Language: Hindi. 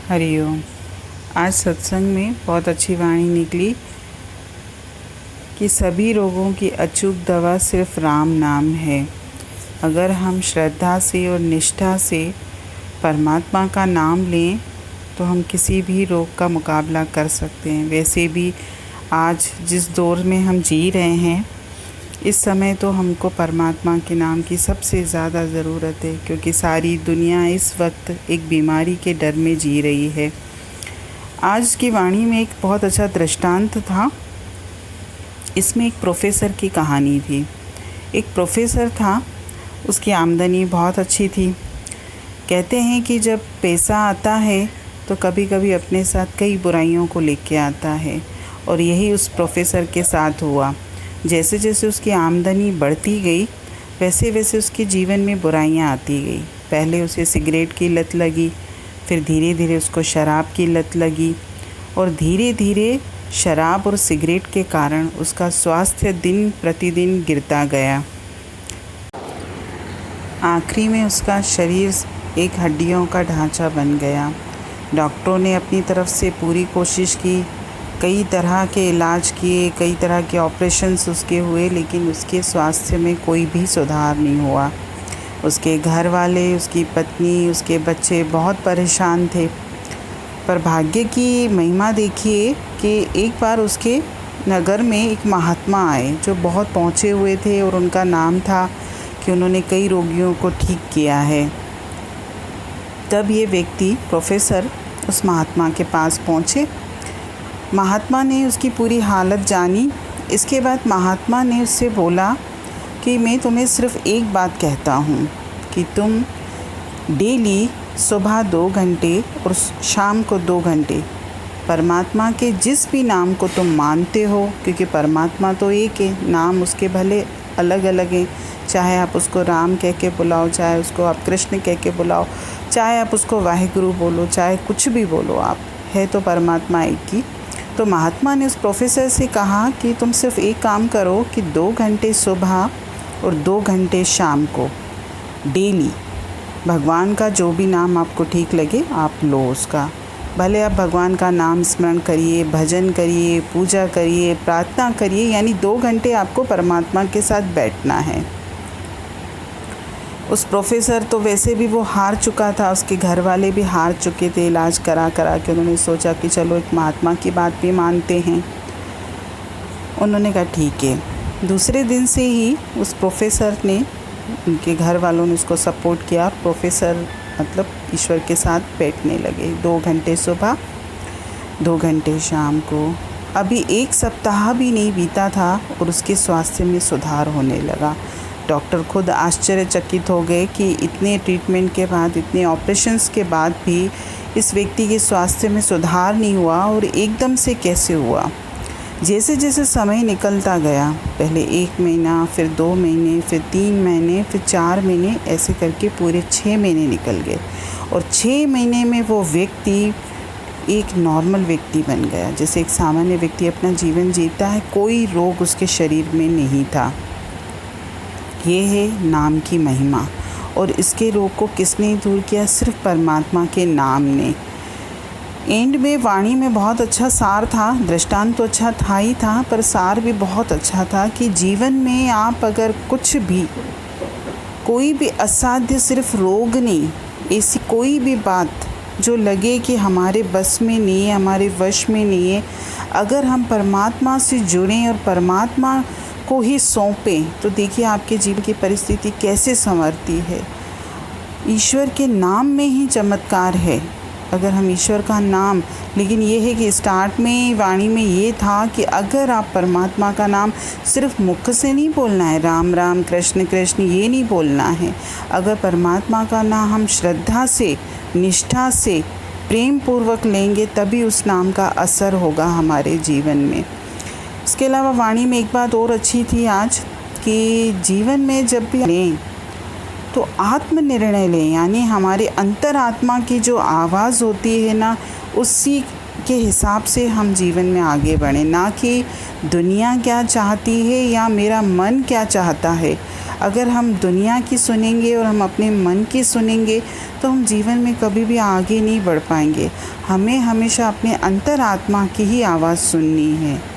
हरिओम। आज सत्संग में बहुत अच्छी वाणी निकली कि सभी रोगों की अचूक दवा सिर्फ राम नाम है। अगर हम श्रद्धा से और निष्ठा से परमात्मा का नाम लें तो हम किसी भी रोग का मुकाबला कर सकते हैं। वैसे भी आज जिस दौर में हम जी रहे हैं, इस समय तो हमको परमात्मा के नाम की सबसे ज़्यादा ज़रूरत है, क्योंकि सारी दुनिया इस वक्त एक बीमारी के डर में जी रही है। आज की वाणी में एक बहुत अच्छा दृष्टांत था। इसमें एक प्रोफेसर की कहानी थी। एक प्रोफेसर था, उसकी आमदनी बहुत अच्छी थी। कहते हैं कि जब पैसा आता है तो कभी कभी अपने साथ कई बुराइयों को लेके आता है, और यही उस प्रोफेसर के साथ हुआ। जैसे जैसे उसकी आमदनी बढ़ती गई, वैसे वैसे उसके जीवन में बुराइयां आती गई। पहले उसे सिगरेट की लत लगी, फिर धीरे धीरे उसको शराब की लत लगी, और धीरे धीरे शराब और सिगरेट के कारण उसका स्वास्थ्य दिन प्रतिदिन गिरता गया। आखिरी में उसका शरीर एक हड्डियों का ढांचा बन गया। डॉक्टरों ने अपनी तरफ से पूरी कोशिश की, कई तरह के इलाज किए, कई तरह के ऑपरेशंस उसके हुए, लेकिन उसके स्वास्थ्य में कोई भी सुधार नहीं हुआ। उसके घर वाले, उसकी पत्नी, उसके बच्चे बहुत परेशान थे। पर भाग्य की महिमा देखिए कि एक बार उसके नगर में एक महात्मा आए जो बहुत पहुँचे हुए थे, और उनका नाम था कि उन्होंने कई रोगियों को ठीक किया है। तब ये व्यक्ति प्रोफेसर उस महात्मा के पास पहुँचे। महात्मा ने उसकी पूरी हालत जानी। इसके बाद महात्मा ने उससे बोला कि मैं तुम्हें सिर्फ़ एक बात कहता हूँ कि तुम डेली सुबह 2 घंटे और शाम को 2 घंटे परमात्मा के जिस भी नाम को तुम मानते हो, क्योंकि परमात्मा तो एक है, नाम उसके भले अलग अलग हैं। चाहे आप उसको राम कह के बुलाओ, चाहे उसको आप कृष्ण कह के बुलाओ, चाहे आप उसको वाहिगुरु बोलो, चाहे कुछ भी बोलो, आप है तो परमात्मा एक ही। तो महात्मा ने उस प्रोफेसर से कहा कि तुम सिर्फ एक काम करो कि 2 घंटे सुबह और 2 घंटे शाम को डेली भगवान का जो भी नाम आपको ठीक लगे आप लो उसका। भले आप भगवान का नाम स्मरण करिए, भजन करिए, पूजा करिए, प्रार्थना करिए, यानी 2 घंटे आपको परमात्मा के साथ बैठना है। उस प्रोफेसर तो वैसे भी वो हार चुका था, उसके घर वाले भी हार चुके थे इलाज करा करा के। उन्होंने सोचा कि चलो एक महात्मा की बात भी मानते हैं। उन्होंने कहा ठीक है। दूसरे दिन से ही उस प्रोफेसर ने, उनके घर वालों ने उसको सपोर्ट किया। प्रोफेसर मतलब ईश्वर के साथ बैठने लगे 2 घंटे सुबह, 2 घंटे शाम को। अभी 1 सप्ताह भी नहीं बीता था और उसके स्वास्थ्य में सुधार होने लगा। डॉक्टर खुद आश्चर्यचकित हो गए कि इतने ट्रीटमेंट के बाद, इतने ऑपरेशंस के बाद भी इस व्यक्ति के स्वास्थ्य में सुधार नहीं हुआ, और एकदम से कैसे हुआ। जैसे जैसे समय निकलता गया, पहले 1 महीना, फिर 2 महीने, फिर 3 महीने, फिर 4 महीने, ऐसे करके पूरे 6 महीने निकल गए, और 6 महीने में वो व्यक्ति एक नॉर्मल व्यक्ति बन गया। जैसे एक सामान्य व्यक्ति अपना जीवन जीता है, कोई रोग उसके शरीर में नहीं था। ये है नाम की महिमा, और इसके रोग को किसने दूर किया? सिर्फ परमात्मा के नाम ने। एंड में वाणी में बहुत अच्छा सार था, दृष्टांत तो अच्छा था ही था, पर सार भी बहुत अच्छा था कि जीवन में आप अगर कुछ भी, कोई भी असाध्य, सिर्फ रोग नहीं, ऐसी कोई भी बात जो लगे कि हमारे बस में नहीं है, हमारे वश में नहीं है, अगर हम परमात्मा से जुड़ें और परमात्मा को ही सौंपें, तो देखिए आपके जीवन की परिस्थिति कैसे संवरती है। ईश्वर के नाम में ही चमत्कार है। अगर हम ईश्वर का नाम, लेकिन ये है कि स्टार्ट में वाणी में ये था कि अगर आप परमात्मा का नाम सिर्फ मुख से नहीं बोलना है, राम राम कृष्ण कृष्ण ये नहीं बोलना है। अगर परमात्मा का नाम हम श्रद्धा से, निष्ठा से, प्रेम पूर्वक लेंगे, तभी उस नाम का असर होगा हमारे जीवन में। इसके अलावा वाणी में एक बात और अच्छी थी आज, कि जीवन में जब भी लें तो आत्मनिर्णय लें, यानी हमारे अंतरात्मा की जो आवाज़ होती है ना, उसी के हिसाब से हम जीवन में आगे बढ़ें, ना कि दुनिया क्या चाहती है या मेरा मन क्या चाहता है। अगर हम दुनिया की सुनेंगे और हम अपने मन की सुनेंगे तो हम जीवन में कभी भी आगे नहीं बढ़ पाएंगे। हमें हमेशा अपने अंतरात्मा की ही आवाज़ सुननी है।